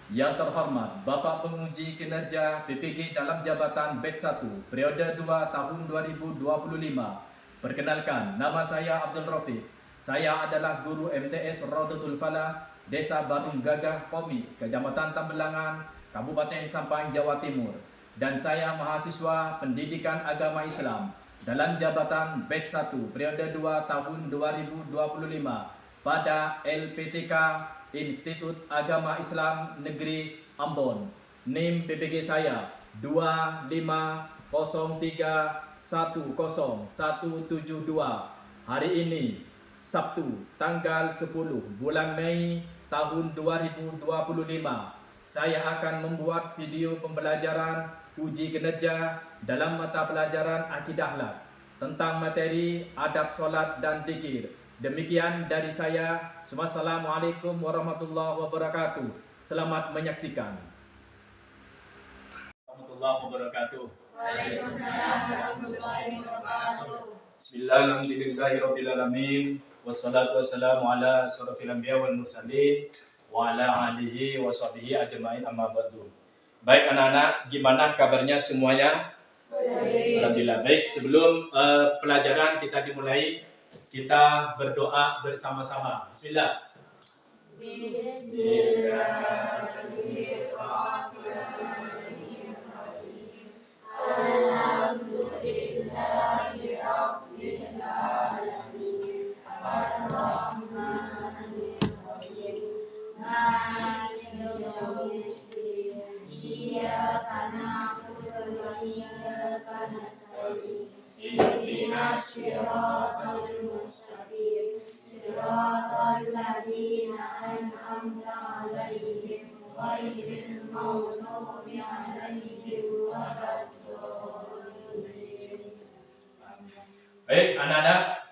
Yang terhormat Bapak Penguji Kinerja PPG dalam jabatan Batch 1 periode 2 tahun 2025. Perkenalkan, nama saya Abdul Rafiq. Saya adalah guru MTS Raudatul Falah, Desa Barung Gagah Pomis, Kecamatan Tambelangan, Kabupaten Sampang, Jawa Timur. Dan saya mahasiswa Pendidikan Agama Islam dalam jabatan Batch 1 periode 2 tahun 2025 pada LPTK Institut Agama Islam Negeri Ambon. NIM PPG saya 250310172. Hari ini Sabtu tanggal 10 bulan Mei tahun 2025. Saya akan membuat video pembelajaran uji kinerja dalam mata pelajaran Akidah Akhlak tentang materi adab solat dan zikir. Demikian dari saya. Wassalamualaikum warahmatullahi wabarakatuh. Selamat menyaksikan. Warahmatullahi wabarakatuh. Waalaikumsalam warahmatullahi wabarakatuh. Bismillahirrahmanirrahim. Wassalatu wassalamu ala asyrafil anbiya wal mursalin wa ala alihi wa sahbihi ajmain, amma ba'du. Baik anak-anak, gimana kabarnya semuanya? Alhamdulillah. Baik, sebelum pelajaran kita dimulai, kita berdoa bersama-sama. Bismillah. Baik anak-anak,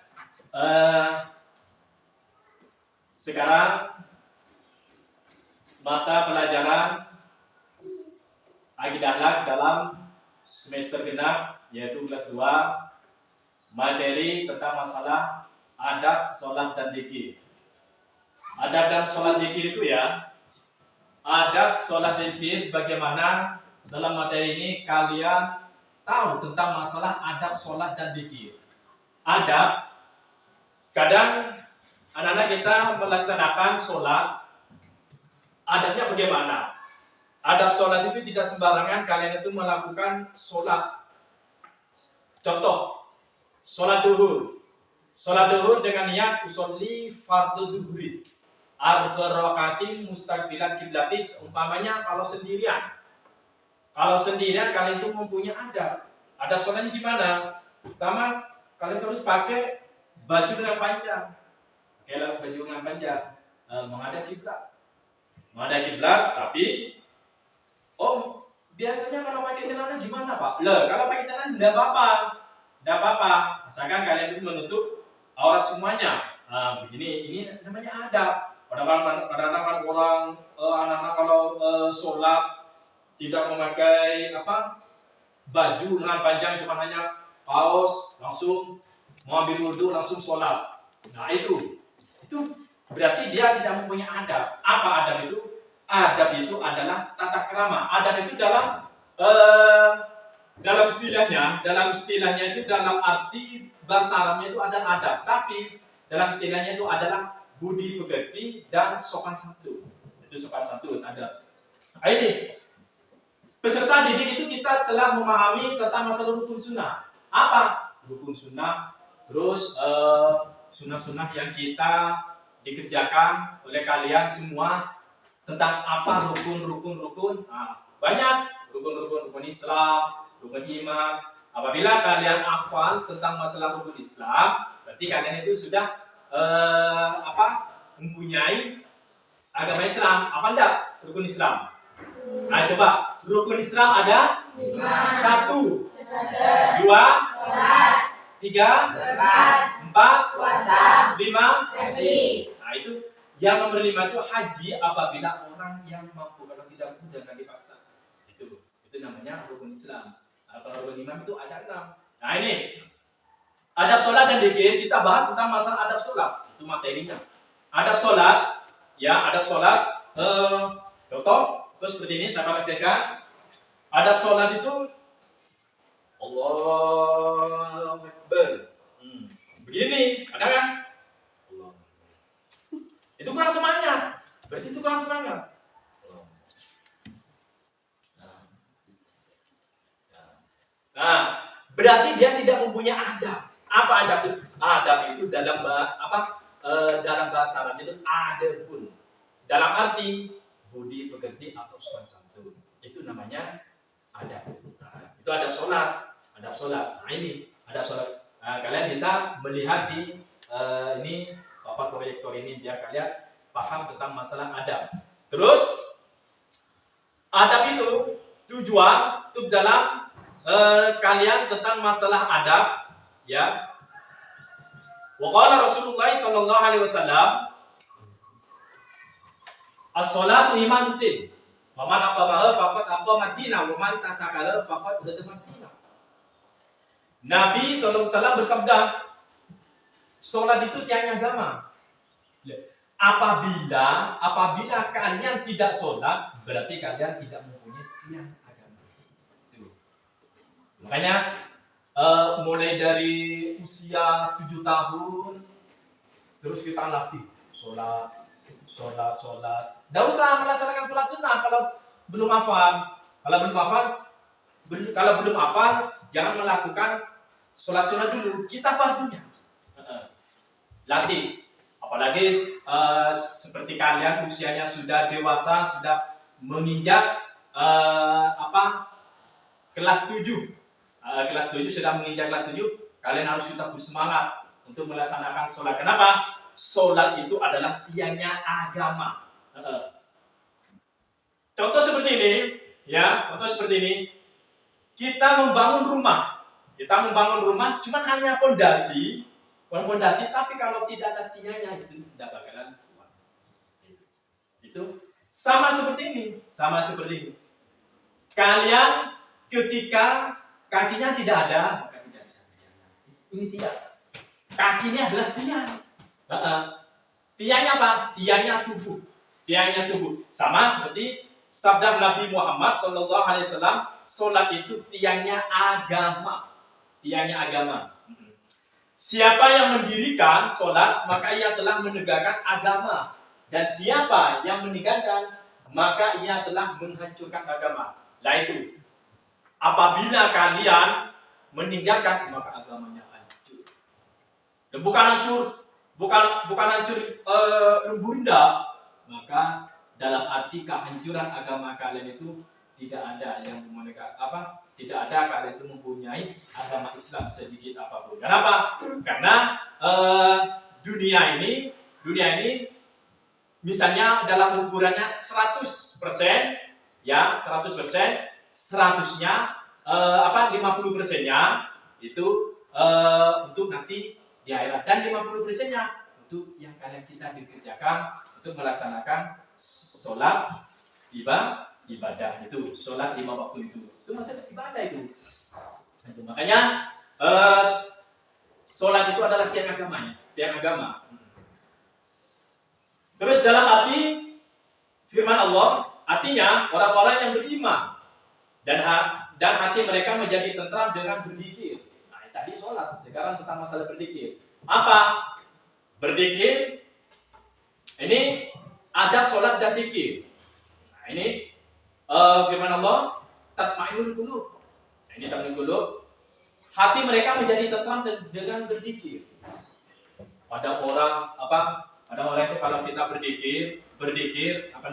sekarang mata pelajaran Akidah Akhlak dalam semester genap yaitu kelas 2, materi tentang masalah adab sholat dan zikir. Adab dan sholat zikir itu ya, adab sholat dan zikir, bagaimana dalam materi ini kalian tahu tentang masalah adab sholat dan zikir. Adab, kadang anak-anak kita melaksanakan sholat, adabnya bagaimana? Adab sholat itu tidak sembarangan kalian itu melakukan sholat. Contoh, sholat duhur. Sholat duhur dengan niat usolli fardhu duhri arba rakatin mustaqbilan kiblati. Umpamanya kalau sendirian. Kalau sendirian kalian itu mempunyai adab. Adab sholatnya gimana? Pertama, kalian terus pakai baju dengan panjang. Pakai baju dengan panjang, menghadap kiblat. Menghadap kiblat, tapi biasanya kalau pakai celana gimana, Pak? Kalau pakai celana enggak apa-apa. Enggak apa-apa. Asalkan kalian itu menutup aurat semuanya. Begini, ini namanya adab. Kadang-kadang orang anak-anak kalau sholat tidak memakai baju dengan panjang, cuma hanya kaos, langsung mau ambil wudhu, langsung sholat. Nah itu berarti dia tidak mempunyai adab. Apa adab itu? Adab itu adalah tata krama. Adab itu dalam istilahnya itu dalam arti bahasa Arabnya itu ada adab, tapi dalam istilahnya itu adalah budi pekerti dan sopan santun. Itu sopan santun adab. Nah, ini peserta didik itu kita telah memahami tentang masalah rukun sunnah. Apa rukun sunnah? Terus sunnah-sunnah yang kita dikerjakan oleh kalian semua, tentang apa rukun. Banyak rukun Islam, rukun iman. Apabila kalian hafal tentang masalah rukun Islam, berarti kalian itu sudah mempunyai agama Islam. Apa enggak rukun Islam? Nah, coba rukun Islam ada 1, 2, 3, 4, puasa, 5, haji. Nah itu yang nomor 5 itu haji apabila orang yang mampu. Kalau tidak mampu jangan dipaksa. Itu namanya rukun Islam. Kalau rukun iman itu ada 6. Nah ini adab sholat dan zikir, kita bahas tentang masalah adab sholat. Itu materinya. Adab sholat, ya adab sholat. Contoh Terus seperti ini saya praktekkan. Adab sholat itu Allahu Akbar. Begini, ada kan? Allah. Itu kurang semangat. Berarti itu kurang semangat. Nah, berarti dia tidak mempunyai adab. Apa adab itu? Adab itu dalam dalam bahasa Arab itu adabun. Dalam arti budi pekerti atau sopan santun. Itu namanya adab. Nah, itu adab sholat. Adab sholat. Nah ini adab sholat. Nah, kalian bisa melihat di ini papan proyektor ini biar kalian paham tentang masalah adab. Terus adab itu tujuan untuk dalam kalian tentang masalah adab, ya. Waqala Rasulullah sallallahu alaihi wasallam, as-salatu imanuddin. Wa man aqamaha faqad aqama ad-dina wa man tasakaha faqad hadama ad-dina. Nabi sallallahu alaihi wasallam bersabda, salat itu tiangnya agama. Apabila kalian tidak salat, berarti kalian tidak mempunyai tiang agama. Itu. Makanya mulai dari usia 7 tahun terus kita latih sholat. Tidak usah melaksanakan sholat sunnah kalau belum hafal. Kalau belum hafal, jangan melakukan sholat sunnah dulu. Kita fardunya latih. Apalagi seperti kalian usianya sudah dewasa, sudah menginjak kelas 7. Kelas 7 sudah menginjak kelas 7, kalian harus tetap bersemangat untuk melaksanakan sholat. Kenapa? Sholat itu adalah tiangnya agama. Contoh seperti ini, ya, contoh seperti ini. Kita membangun rumah, cuman hanya fondasi, tapi kalau tidak ada tiangnya itu tidak bakalan kuat. Itu sama seperti ini. Kalian ketika kakinya tidak ada, maka tidak bisa berjalan. Ini tidak. Kakinya adalah tiang. Tiangnya apa? Tiangnya tubuh. Sama seperti sabda Nabi Muhammad SAW, sholat itu tiangnya agama. Siapa yang mendirikan sholat, maka ia telah menegakkan agama. Dan siapa yang meninggalkan, maka ia telah menghancurkan agama. Nah itu. Apabila kalian meninggalkan, maka agamanya hancur. Dan bukan hancur lemburda, maka dalam arti kehancuran agama kalian itu tidak ada kalian itu mempunyai agama Islam sedikit apapun. Kenapa? Karena dunia ini misalnya dalam ukurannya 100%, ya 100%. 100-nya 50%-nya itu untuk nanti di akhirat, dan 50%-nya untuk yang kita dikerjakan untuk melaksanakan sholat ibadah itu, sholat 5 waktu itu maksudnya ibadah itu. Makanya sholat itu adalah tiang agama. Terus dalam arti firman Allah, artinya orang-orang yang beriman dan hati mereka menjadi tentram dengan berzikir. Nah, tadi sholat, sekarang tentang masalah berzikir. Apa? Berzikir ini adab sholat dan zikir. Nah, ini firman Allah, tatma'innul qulub. Nah, ini tatma'innul qulub. Hati mereka menjadi tentram dengan berzikir. Ada orang itu kalau kita berzikir berzikir itu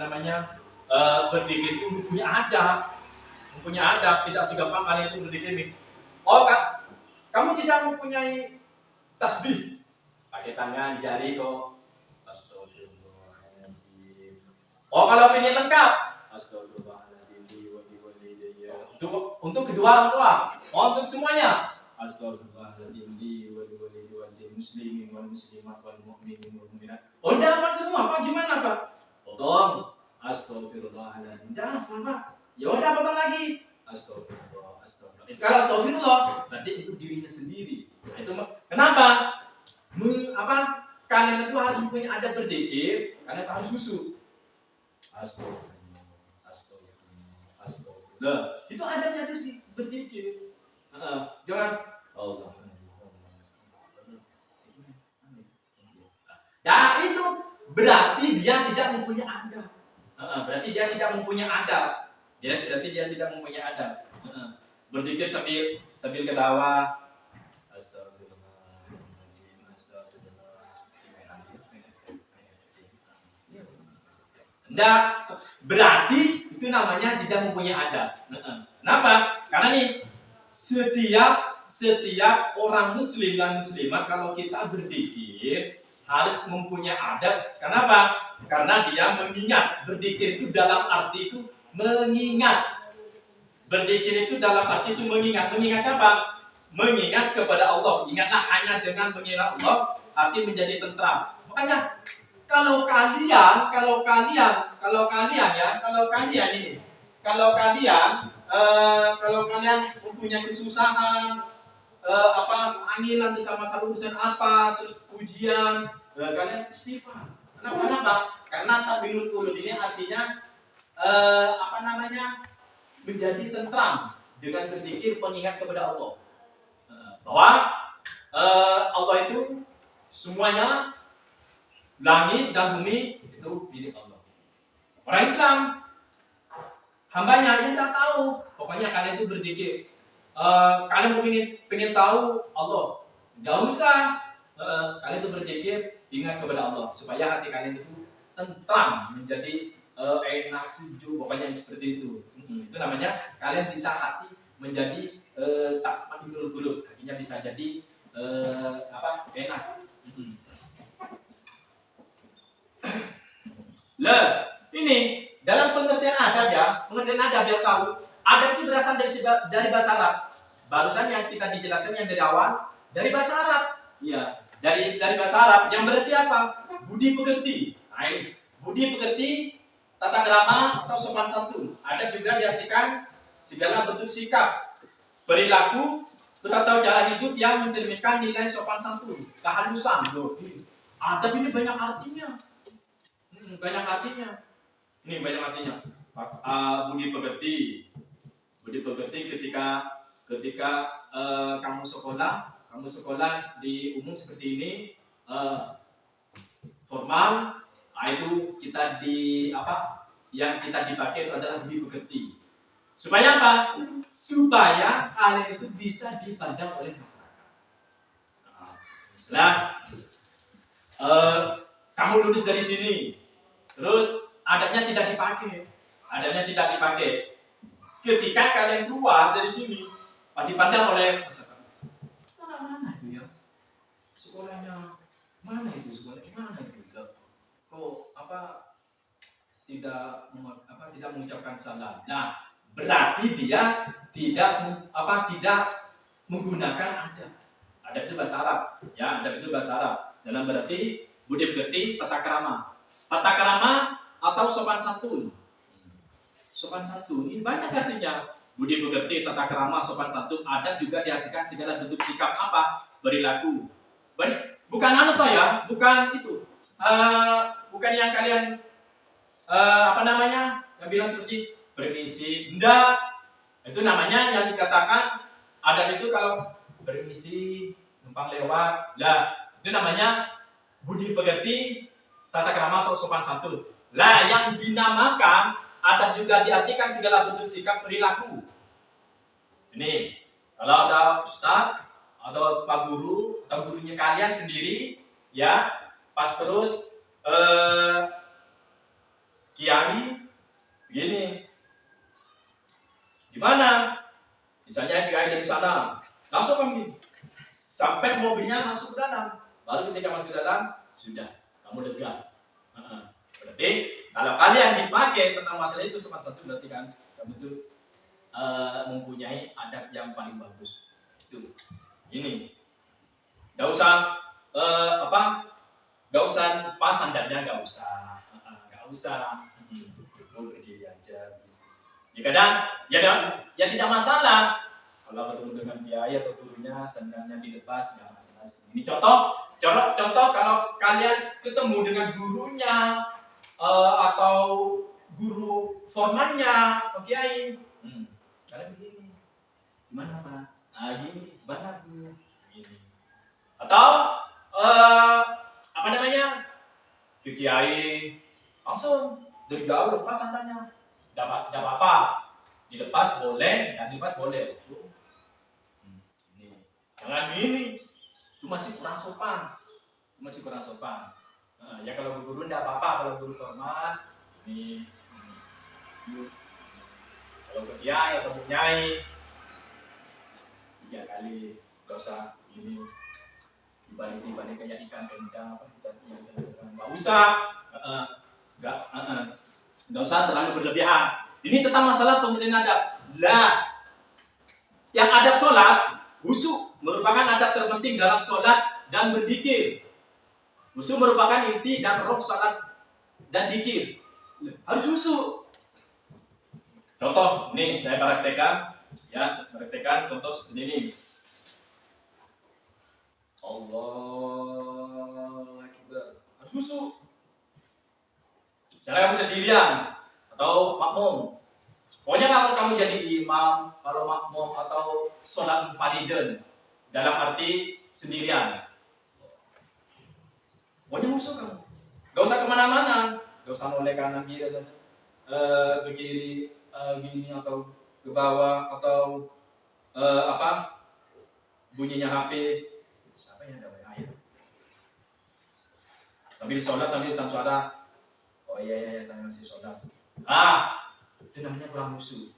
mempunyai adab, tidak segampang kalian itu berzikir. Oh, kamu tidak mempunyai tasbih, pakai tangan, jari kok. Astagfirullahaladzim. Oh, kalau ingin lengkap, astagfirullahaladzim. Untuk kedua orang tua. Oh, untuk semuanya. Astagfirullahaladzim. Muslimin wal muslimat wal mu'minin wal mu'minat. Oh, udah hafal semua, Pak. Gimana, Pak? Potong. Astagfirullahaladzim. Udah hafal, Pak. Ya udah potong lagi. Astagfirullah. Kalau astagfirullah, berarti itu dirinya sendiri. Nah, itu kenapa? Kalian itu harus mempunyai adab berzikir, kalian harus khusyuk. Astagfirullah. Nah, itu adabnya berzikir. Jangan Allah. Nah, itu berarti dia tidak mempunyai adab. Berarti dia tidak mempunyai adab. Berarti dia tidak mempunyai adab. Berzikir sambil ketawa. Astagfirullahaladzim, astagfirullahaladzim. Enggak, berarti itu namanya tidak mempunyai adab. Kenapa? Karena nih setiap orang muslim dan muslimat kalau kita berzikir harus mempunyai adab. Kenapa? Karena dia mengingat. Berzikir itu dalam arti itu mengingat. Berzikir itu dalam arti itu mengingat. Mengingat apa? Mengingat kepada Allah. Ingatlah hanya dengan mengingat Allah hati menjadi tentram. Makanya kalau kalian mempunyai kesusahan, angilan tentang masalah urusan apa, terus ujian, kalian istighfar. Kenapa? Karena tatminul qulub ini artinya menjadi tentram dengan berzikir pengingat kepada Allah. Bahwa Allah itu semuanya, langit dan bumi itu milik Allah. Orang Islam hambanya yang tak tahu. Pokoknya kalian itu berzikir. Kalian pengen tahu Allah, nggak usah. Kalian itu berzikir, ingat kepada Allah supaya hati kalian itu tentram, menjadi enak, sejuk. Pokoknya seperti itu. Itu namanya kalian bisa hati menjadi tatma'innul qulub. Hatinya bisa jadi enak. Lah, ini dalam pengertian adab biar tahu. Adab itu berasal dari bahasa Arab. Barusan yang kita dijelaskan yang dari awal dari bahasa Arab. Iya, dari bahasa Arab yang berarti apa? Budi pekerti. Nah, ini budi pekerti, tata krama atau sopan santun. Adab juga diartikan segala bentuk sikap, perilaku, atau cara hidup yang mencerminkan nilai sopan santun, kehalusan. Loh, adab ini banyak artinya. Banyak artinya. Ini banyak artinya. Budi pekerti ketika kamu sekolah di umum seperti ini, formal, itu kita yang kita dipakai itu adalah budi pekerti. Supaya apa? Supaya kalian itu bisa dipandang oleh masyarakat. Kamu lulus dari sini, terus adabnya tidak dipakai. Ketika kalian keluar dari sini, dipandang oleh masyarakat. Mana itu ya? Sekolahnya mana itu? Kok tidak mengucapkan salam. Nah, berarti dia tidak menggunakan adab. Adab itu bahasa Arab, ya. Adab itu bahasa Arab. Dalam berarti budi pekerti, tata krama atau sopan santun. Sopan santun ini banyak artinya. Budi pekerti, tata krama, sopan santun. Adab juga diartikan segala bentuk sikap perilaku. Bukan bukan itu. Bukan yang kalian yang bilang seperti permisi. Enggak. Itu namanya yang dikatakan adab itu kalau permisi, numpang lewat. Lah, itu namanya budi pekerti, tata krama atau sopan santun. Lah, yang dinamakan adab juga diartikan segala bentuk sikap perilaku. Ini, kalau ada ustaz atau pak guru atau gurunya kalian sendiri, ya, pas terus kiai begini. Gimana? Misalnya kiai dari sana, langsung kami sampai mobilnya masuk ke dalam. Baru ketika masuk ke dalam, sudah kamu lega. Berarti kalau kalian dipakai tentang masalah itu sopan santun, berarti kan kamu itu mempunyai adab yang paling bagus. Itu. Ini. Gak usah gak usah pas sandalnya, gak usah. Cukup berdiri aja. Ya kadang ya tidak masalah. Kalau ketemu dengan kiai atau gurunya sandalnya dilepas, nggak masalah. Ini contoh kalau kalian ketemu dengan gurunya atau guru formannya, kiai, Caranya begini. Gimana Pak? Nah gini, gimana Bu? Gini. Atau apa namanya? Ke kiai langsung dari jauh lepas santannya. Tidak apa-apa. Dilepas boleh, dan dilepas boleh. Ini. Jangan gini. Itu masih kurang sopan. Ya kalau guru tidak apa-apa, kalau guru formal ini. Kalau ke kiai atau ke nyai 3 kali, gak usah ini dibalik kayak ikan kendang apa kita nggak usah, nggak usah terlalu berlebihan. Ini tentang masalah pengertian adab. Lah, yang adab sholat, khusyuk merupakan adab terpenting dalam sholat dan berzikir. Khusyuk merupakan inti dan roh sholat dan zikir. Harus khusyuk. Contoh, nih saya praktekkan, contoh seperti ini. Allah Akbar. Harus khusyuk. Misalnya kamu sendirian atau makmum. Pokoknya kalau kamu jadi imam, kalau makmum atau sholat munfaridun dalam arti sendirian. Pokoknya khusyuk kamu. Gak usah kemana-mana. Gak usah noleh kanan kiri atau ke kiri gini atau ke bawah atau bunyinya HP. Siapa yang ada WA ya? Sambil sholat sambil sang suara. Oh iya saya masih sholat. Itu namanya kurang khusyuk.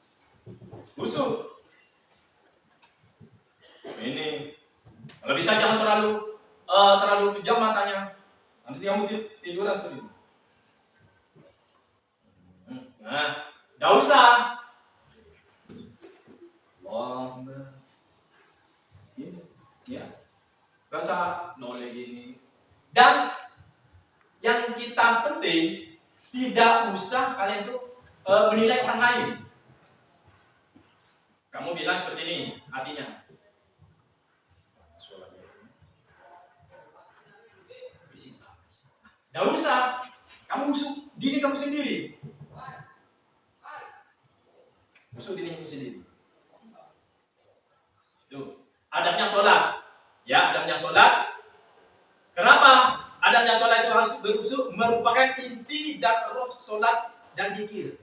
Ini kalau bisa jangan terlalu kejam matanya. Nanti kamu tiduran sendiri. Nah, enggak usah. Allahumma. Ini, ya. Enggak usah noleh gini. Dan yang kita penting tidak usah kalian tuh menilai orang lain. Kamu bilang seperti ini, artinya. Enggak usah. Kamu khusyuk diri kamu sendiri. Khusyuk diri kamu sendiri. Tuh, adabnya sholat. Ya, adabnya sholat. Kenapa? Adabnya sholat itu harus berkhusyuk, merupakan inti dan roh sholat dan zikir.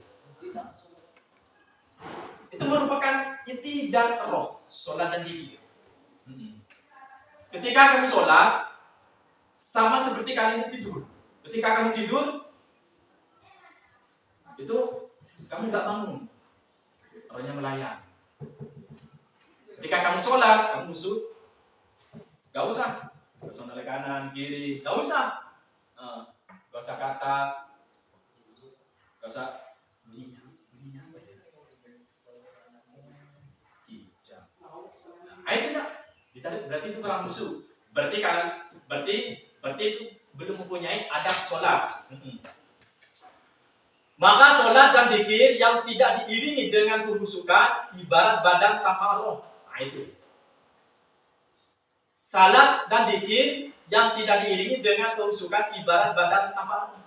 Itu merupakan inti dan roh sholat dan zikir. Ketika kamu sholat, sama seperti kalian tidur. Ketika kamu tidur, itu kamu nggak bangun, rohnya melayang. Ketika kamu sholat, kamu khusyuk, nggak usah noleh kanan, kiri, nggak usah, nggak usah ke atas, nggak usah bunyinya apa ya? Itu enggak, berarti itu kurang khusyuk. Berarti itu belum mempunyai adab sholat. Maka sholat dan zikir yang tidak diiringi dengan kekhusyukan ibarat badan tanpa roh. Nah itu. Salat dan zikir yang tidak diiringi dengan kekhusyukan ibarat badan tanpa roh.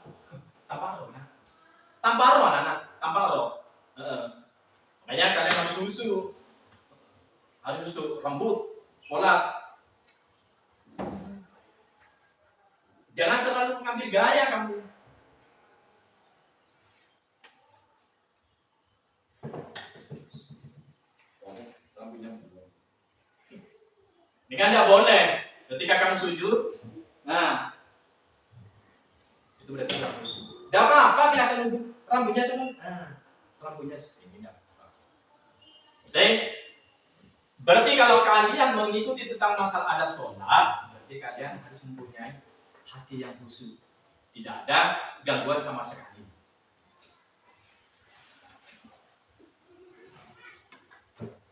Tanpa roh. Makanya kalian harus khusyuk. Harus khusyuk, rambut, sholat. Jangan terlalu mengambil gaya kamu. Ini kan tidak boleh. Ketika kamu sujud, nah itu berarti tidak khusyuk. Tidak apa-apa kelihatan rambutnya cuma, rambutnya ini tidak. Berarti kalau kalian mengikuti tentang masalah adab sholat, berarti kalian harus mempunyai hati yang khusyuk, tidak ada gangguan sama sekali.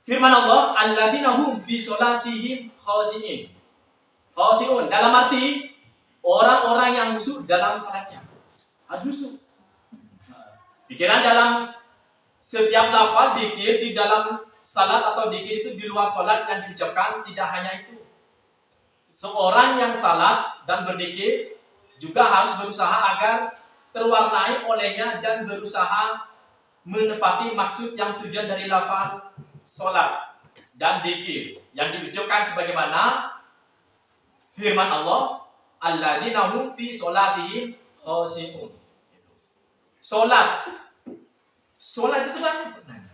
Firman Allah, alladzina hum fi sholatihim khashi'in. Khashi'un dalam arti orang-orang yang khusyuk dalam salatnya. Harus khusyuk. Pikiran dalam setiap lafal dzikir di dalam salat atau dzikir itu di luar salat yang diucapkan tidak hanya itu. Seorang yang salat dan berzikir juga harus berusaha agar terwarnai olehnya dan berusaha menepati maksud yang tujuan dari lafal salat dan zikir yang diucapkan sebagaimana firman Allah, alladzina hum fi salatihim khashi'un. Salat itu banyak maknanya.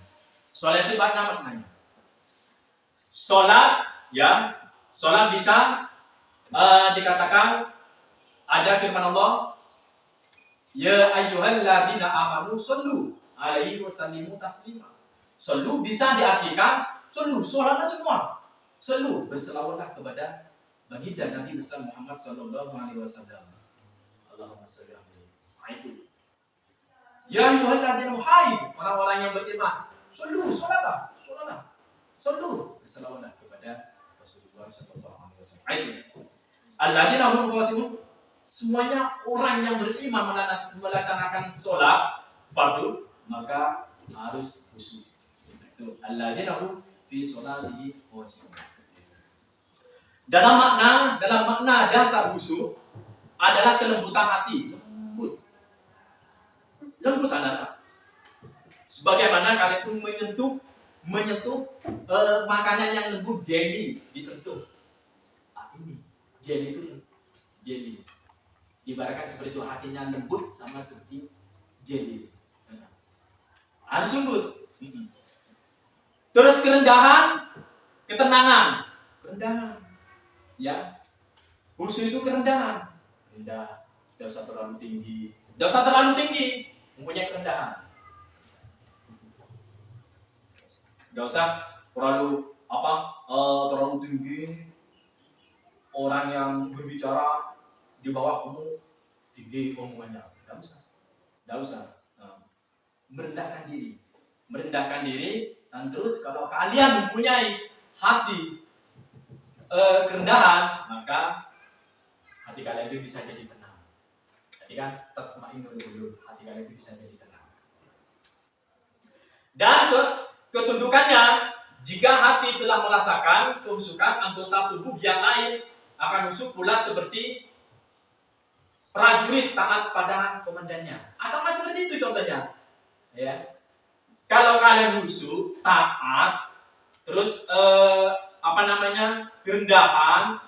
Salat itu banyak maknanya. Salat ya, salat bisa dikatakan ada firman Allah, ya ayyuhalladzina amanu shollu alaihi wasallimu taslima. Shollu bisa diartikan shollu, salatlah semua. Shollu, berselawatlah kepada baginda Nabi besar Muhammad sallallahu alaihi wasallam. Allahumma shalli alaihi. Itu. Ya ayyuhalladzina hai, orang-orang yang beriman, shollu, salatlah. Shollu, berselawatlah kepada Rasulullah sallallahu alaihi wasallam. Alladzina hum khashi'un, semuanya orang yang beriman melaksanakan sholat fardu maka harus khusyuk. Itu alladzina hum fi sholatihim khashi'un. Dalam makna dasar khusyuk adalah kelembutan hati, lembut anak-anak. Sebagaimana kalian pun menyentuh makanan yang lembut, jelly disentuh. Ini jelly itu jelly. Ibaratkan seperti itu, hatinya lembut sama seperti jelly. Harus lembut. Terus kerendahan, ketenangan. Kerendahan. Ya. Khusyuk itu kerendahan. Rendah. Tidak usah terlalu tinggi. Mempunyai kerendahan. Tidak usah terlalu tinggi. Orang yang berbicara di bawah kamu tinggi omongannya, tidak usah. Merendahkan diri, dan terus kalau kalian mempunyai hati kerendahan, maka hati kalian itu bisa jadi tenang. Jadi kan tatma'innul qulub, hati kalian itu bisa jadi tenang. Dan ketundukannya, jika hati telah merasakan kehusukan, anggota tubuh yang lain akan husuk pula seperti prajurit taat pada komandannya. Sama seperti itu contohnya. Ya. Kalau kalian husuk, taat, terus kerendahan,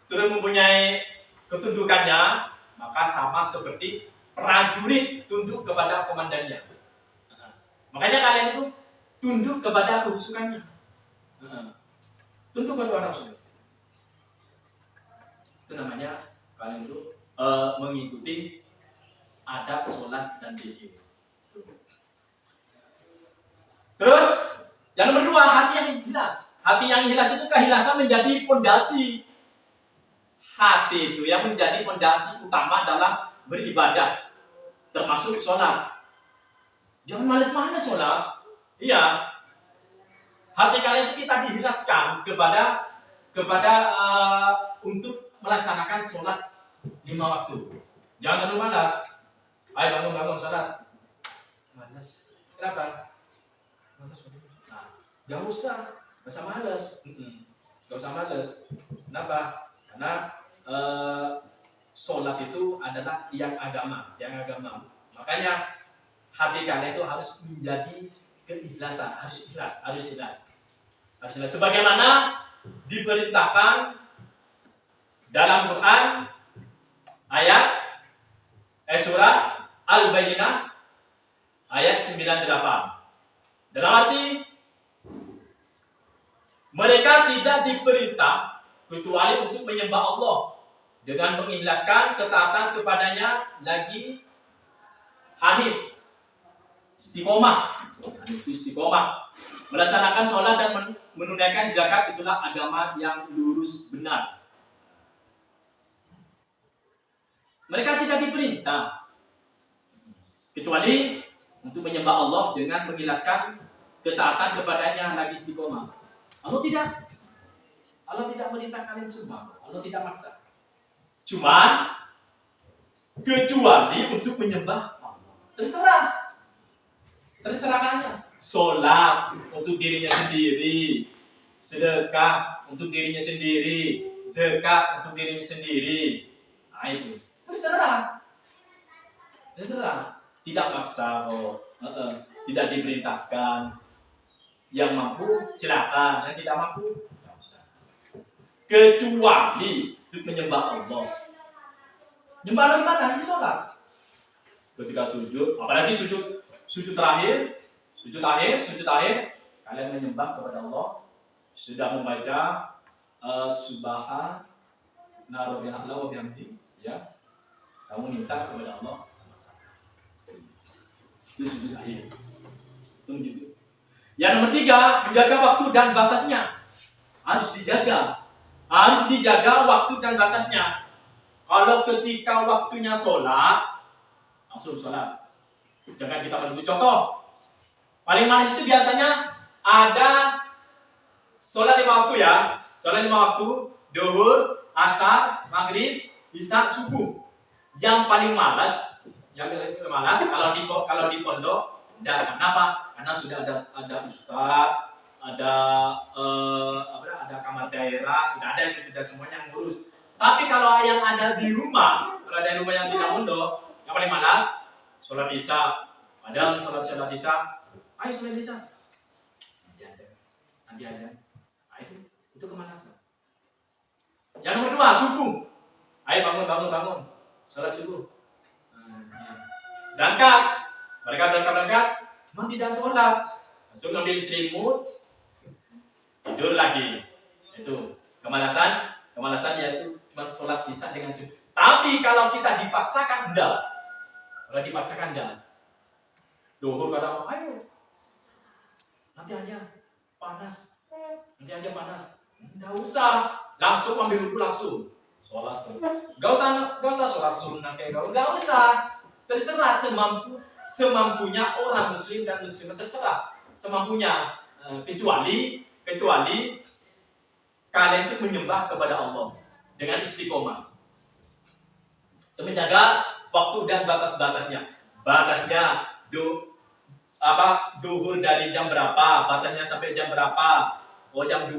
terus mempunyai ketundukannya, maka sama seperti prajurit tunduk kepada komandannya. Makanya kalian itu tunduk kepada kehusukannya. Tunduk kepada Rasul. Itu namanya kalian itu mengikuti adab sholat dan zikir. Terus yang nomor 2, hati yang ikhlas. Hati yang ikhlas itu keikhlasan menjadi pondasi. Hati itu yang menjadi pondasi utama dalam beribadah, termasuk sholat. Jangan malas-malas sholat. Iya. Hati kalian itu kita diikhlaskan kepada untuk melaksanakan sholat 5 waktu. Jangan terlalu malas. Ayo bangun sholat. Malas. Kenapa? Malas. Gak usah malas. Gak usah malas. Kenapa? Karena sholat itu adalah tiang agama. Makanya hati kalian itu harus menjadi keikhlasan, harus ikhlas. Sebagaimana diperintahkan dalam Quran surah Al-Bayyinah ayat 98. Dalam arti mereka tidak diperintah kecuali untuk menyembah Allah dengan mengikhlaskan ketaatan kepadanya, lagi hanif, istiqomah, melaksanakan sholat dan menunaikan zakat. Itulah agama yang lurus benar. Mereka tidak diperintah kecuali untuk menyembah Allah dengan mengikhlaskan ketaatan kepadanya, lagi istiqomah. Allah tidak merintah kalian semua. Allah tidak maksa. Cuman kecuali untuk menyembah Allah. Terserah kalian. Sholat untuk dirinya sendiri, sedekah untuk dirinya sendiri, zakat untuk dirinya sendiri. Nah itu terserah. Tidak maksa, tidak diperintahkan. Yang mampu silakan, yang tidak mampu tidak usah. Kecuali untuk menyembah Allah. Nyembah Allah mana? Sholat. Ketika sujud, apalagi sujud terakhir, kalian menyembah kepada Allah, sudah membaca subhana rabbiyal a'la wa bihamdi, ya. Kamu minta kepada Allah. Itu sujud akhir. Itu sujud. Yang nomor 3, menjaga waktu dan batasnya. Harus dijaga. Harus dijaga waktu dan batasnya. Kalau ketika waktunya sholat, langsung sholat. Jangan kita menunggu. Contoh, paling manis itu biasanya ada sholat 5 waktu ya. Sholat 5 waktu, duhur, asar, maghrib, isya, subuh. Yang paling malas kalau di pondok, dan kenapa? Karena sudah ada ustaz, ada kamar daerah, sudah ada itu, sudah semuanya yang ngurus. Tapi kalau yang ada di rumah, kalau ada rumah yang tidak pondok, yang paling malas sholat isya. Padahal sholat isya, ayo sholat isya. Nanti ada. Nah, itu kemalasan. Yang nomor 2, subuh. Ayo bangun. Sholat subuh. Mereka berangkat, cuma tidak sholat. Langsung ngambil selimut, tidur lagi. Itu kemalasan yaitu cuma sholat isya dengan subuh. Tapi kalau kita dipaksakan, enggak. Duhur kadang, ayo. Nanti aja panas. Enggak usah. Langsung ambil wudhu langsung. Sholat. Enggak usah sholat sunnah kayak kau. Enggak usah. Terserah semampunya orang muslim dan muslimah, terserah semampunya. Kecuali kalian itu menyembah kepada Allah dengan istiqomah. Itu menjaga waktu dan batas-batasnya. Batasnya duhur dari jam berapa, batasnya sampai jam berapa. Oh, jam 2.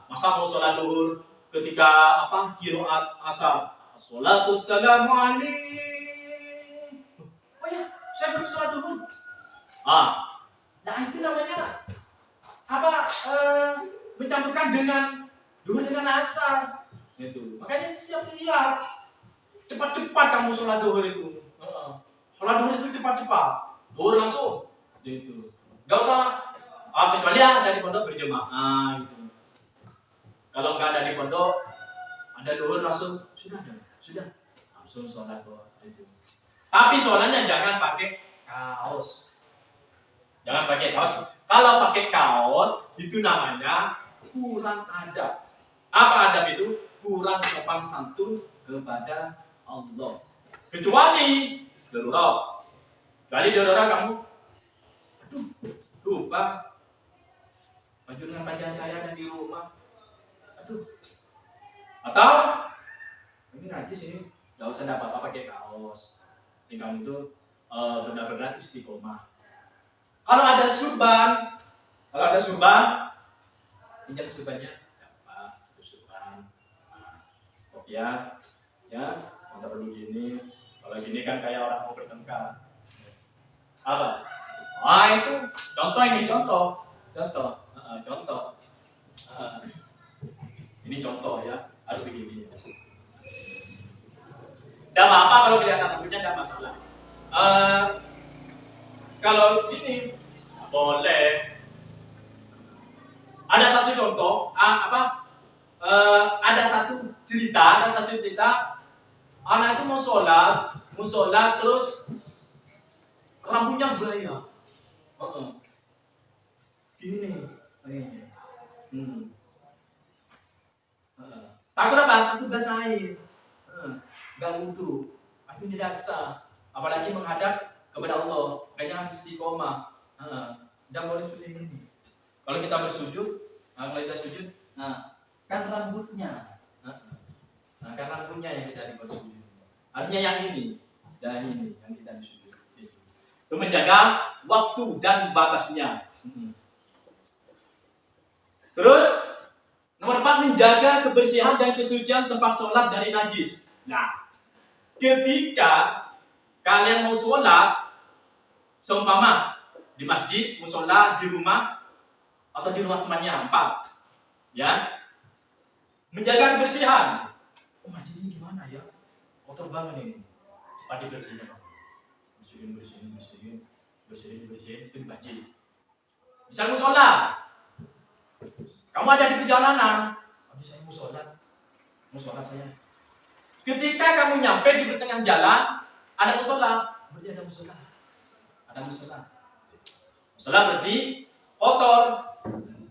Masa mau sholat duhur ketika qiraat asar. Assalatu wassalamu alaikum. Oh ya, saya belum sholat duhur. Nah itu namanya mencampurkan dengan duhur dengan asar. Itu. Makanya siap-siap. Cepat-cepat kamu sholat duhur itu. Sholat duhur itu cepat-cepat. Duhur langsung. Gitu. Gak usah. Kecuali ada di pondok berjemaah. Gitu. Kalau nggak ada di pondok, ada duhur langsung sudah langsung sholat duhur. Gitu. Tapi sholatnya jangan pakai kaos. Kalau pakai kaos itu namanya kurang adab. Apa adab itu? Kurang sopan santun kepada Allah. Kecuali darurat. Kamu, lupa baju dengan panjang saya ada di rumah. Atau ini najis ini, nggak usah apa-apa pakai kaos. Tinggal itu benar-benar istiqomah. Kalau ada surban, pinjam surbannya. Surban. Ya, kita perlu gini. Kalau gini kan kayak orang mau bertengkar. Apa? Itu contoh. Ini contoh ya, harus begini. Tidak apa-apa kalau kelihatan rambutnya, tidak masalah. Kalau ini boleh. Ada satu contoh, ada satu cerita, anak itu mau sholat terus rambutnya belayar. Gini. Takut apa? Takut basah air. Gak wudhu. Itu tidak sah. Apalagi menghadap kepada Allah. Kayaknya harus istiqomah. Tidak boleh seperti ini. Kalau kita bersujud, kan rambutnya. Kan rambutnya yang kita bersujud. Artinya yang ini yang kita bersujud. Itu menjaga waktu dan batasnya. Terus nomor 4, menjaga kebersihan dan kesucian tempat sholat dari najis. Nah, ketika kalian mau sholat, seumpama di masjid, musola, di rumah, atau di rumah temannya. 4. Ya. Menjaga kebersihan. Oh, masjid ini gimana ya? Kotor banget ini. Cepat dibersihin. Bersihin itu di masjid. Misal musola. Kamu ada di perjalanan. Habis saya mau sholat saya. Ketika kamu nyampe di pertengahan jalan, ada musola. Berarti ada musola. Ada musola. Musola berarti kotor.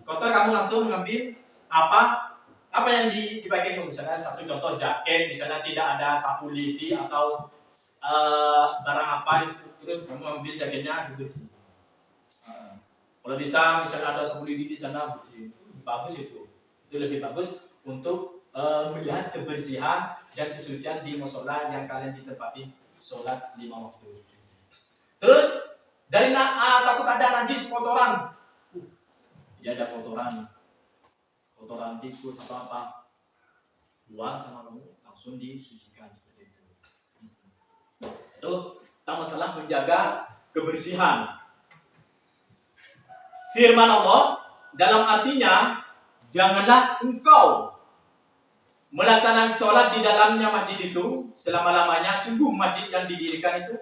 Kotor kamu langsung mengambil apa yang dipakai itu. Misalnya satu contoh jaket, misalnya tidak ada sapu lidi atau barang apa, terus kamu ambil jaketnya dibersihin. Kalau bisa, misalnya ada sapu lidi di sana, bersihin. Bagus itu lebih bagus untuk melihat kebersihan dan kesucian di musola yang kalian ditempati sholat 5 waktu. Terus dari takut ada najis kotoran. Jadi ada kotoran tikus atau apa, buang sama kamu langsung disucikan seperti itu. Itu tentang masalah menjaga kebersihan. Firman Allah dalam artinya, janganlah engkau melaksanakan sholat di dalamnya masjid itu selama-lamanya. Sungguh masjid yang didirikan itu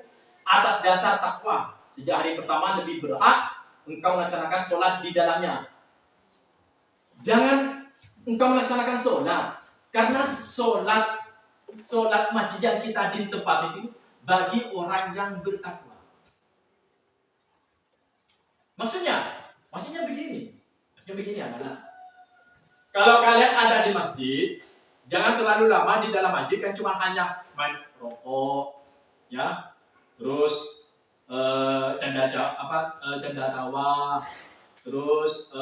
atas dasar takwa. Sejak hari pertama lebih berhak engkau melaksanakan sholat di dalamnya. Jangan engkau melaksanakan sholat, karena sholat masjid yang kita di tempat itu bagi orang yang bertakwa. Maksudnya begini. Anak-anak. Kalau kalian ada di masjid, jangan terlalu lama di dalam masjid, kan cuma hanya main rokok, ya, terus canda tawa, terus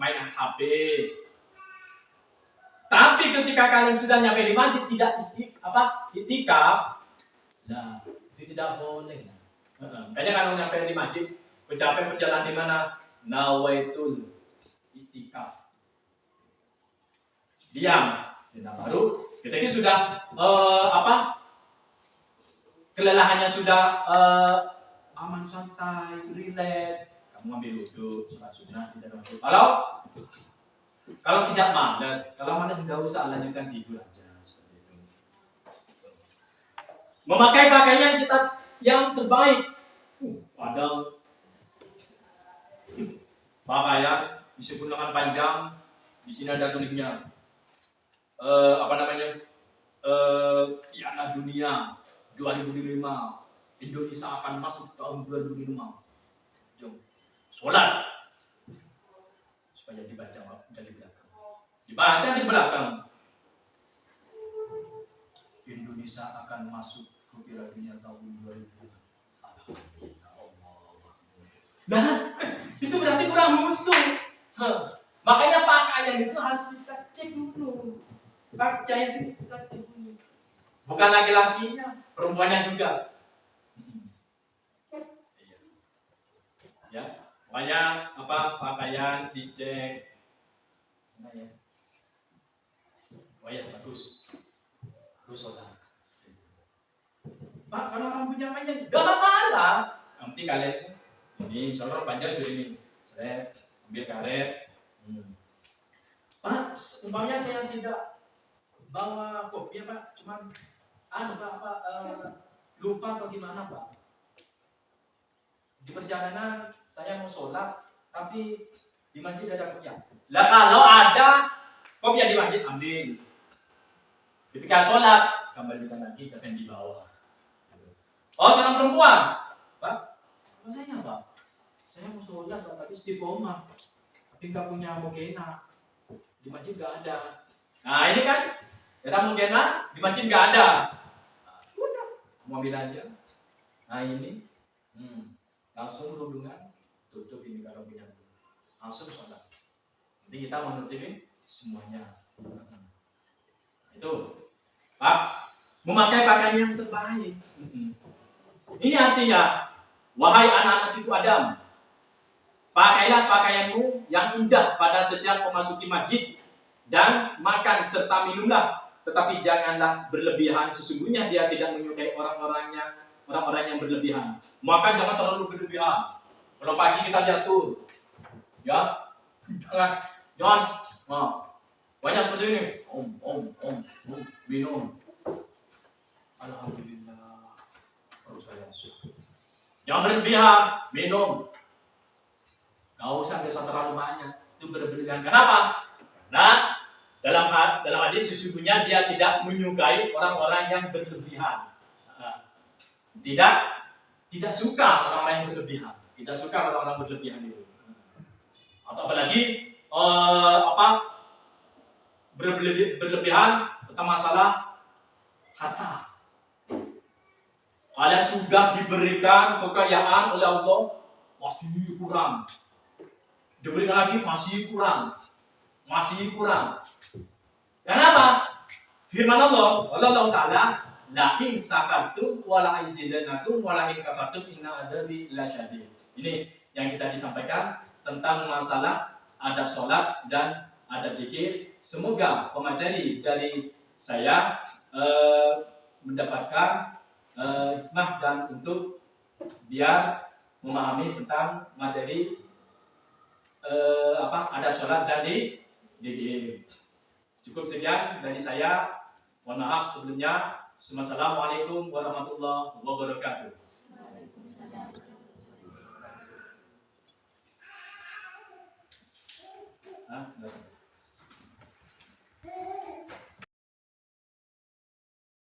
main HP. Tapi ketika kalian sudah nyampe di masjid tidak itikaf, nah itu tidak boleh. Kayaknya kalau nyampe di masjid, ucapan berjalan di mana? Nawaitul itikaf. Diam. Dan baru ketika sudah kelelahannya sudah aman, santai, rileks, kamu ambil wudhu, sholat sunnah di dalam wudhu. Kalau tidak malas, nggak usah, lanjutkan tidur aja seperti itu. Memakai pakaian kita yang terbaik. Padahal pakaian meskipun lengan panjang, di sini ada tulisnya Piala Dunia 2005, Indonesia akan masuk tahun 2005. Jom, sholat supaya dibaca dari belakang. Dibaca di belakang. Indonesia akan masuk ke Piala Dunia tahun 2005. Nah, itu berarti kurang musuh. Makanya pakaian itu harus kita cek dulu. Pakaian itu kita cek dulu. Bukan laki-lakinya, perempuannya juga. Ya, makanya pakaian dicek. Nah, ya. Oh ya, bagus. Sholat. Pak, kalau rambutnya panjang, gak masalah. Nanti kalian ini, misalnya panjang sudah ini, saya ambil karet. Pak, umpamanya saya tidak bawa kopi ya Pak, cuman lupa atau gimana Pak? Di perjalanan saya mau sholat, tapi di masjid ada kopi. Lah kalau ada kopi di masjid, ambil. Ketika sholat, kembalikan lagi ke yang di bawah. Oh, seorang perempuan, Pak? Apa saya Pak? Saya mau sholat tapi istiqomah, tapi nggak punya mukena, di masjid nggak ada. Nah ini kan, ada mukena, di masjid nggak ada. Udah, mau ambil aja. Nah ini, langsung rundungan, tutup ini kalau punya, langsung sholat. Jadi kita menutupi semuanya. Itu, Pak, memakai pakaian yang terbaik. Ini artinya, wahai anak-anak cucu Adam, pakailah pakaianmu yang indah pada setiap memasuki masjid dan makan serta minumlah, tetapi janganlah berlebihan. Sesungguhnya dia tidak menyukai orang-orang yang berlebihan. Makan jangan terlalu berlebihan. Kalau pagi kita jatuh, ya Jangan. Banyak seperti ini. Minum. Alhamdulillah. Perut saya masuk. Jangan berlebihan, minum. Gak usah terlalu banyak. Itu berlebihan. Kenapa? Karena dalam hadis sesungguhnya dia tidak menyukai orang-orang yang berlebihan. Tidak suka orang-orang yang berlebihan. Tidak suka orang-orang berlebihan itu. Atau apalagi berlebihan tentang masalah harta. Kalian sudah diberikan kekayaan oleh Allah, masih kurang. Diberikan lagi masih kurang. Kenapa? Firman Allah Ta'ala, la in sakartum wa la azidannakum wa la in kafartum inna adabi lasyadid. Ini yang kita disampaikan tentang masalah adab sholat dan adab zikir. Semoga pemateri dari saya mendapatkan hikmah dan untuk biar memahami tentang materi adab sholat dan zikir. Cukup sekian dari saya. Mohon maaf sebelumnya. Assalamualaikum warahmatullahi wabarakatuh. Waalaikumsalam.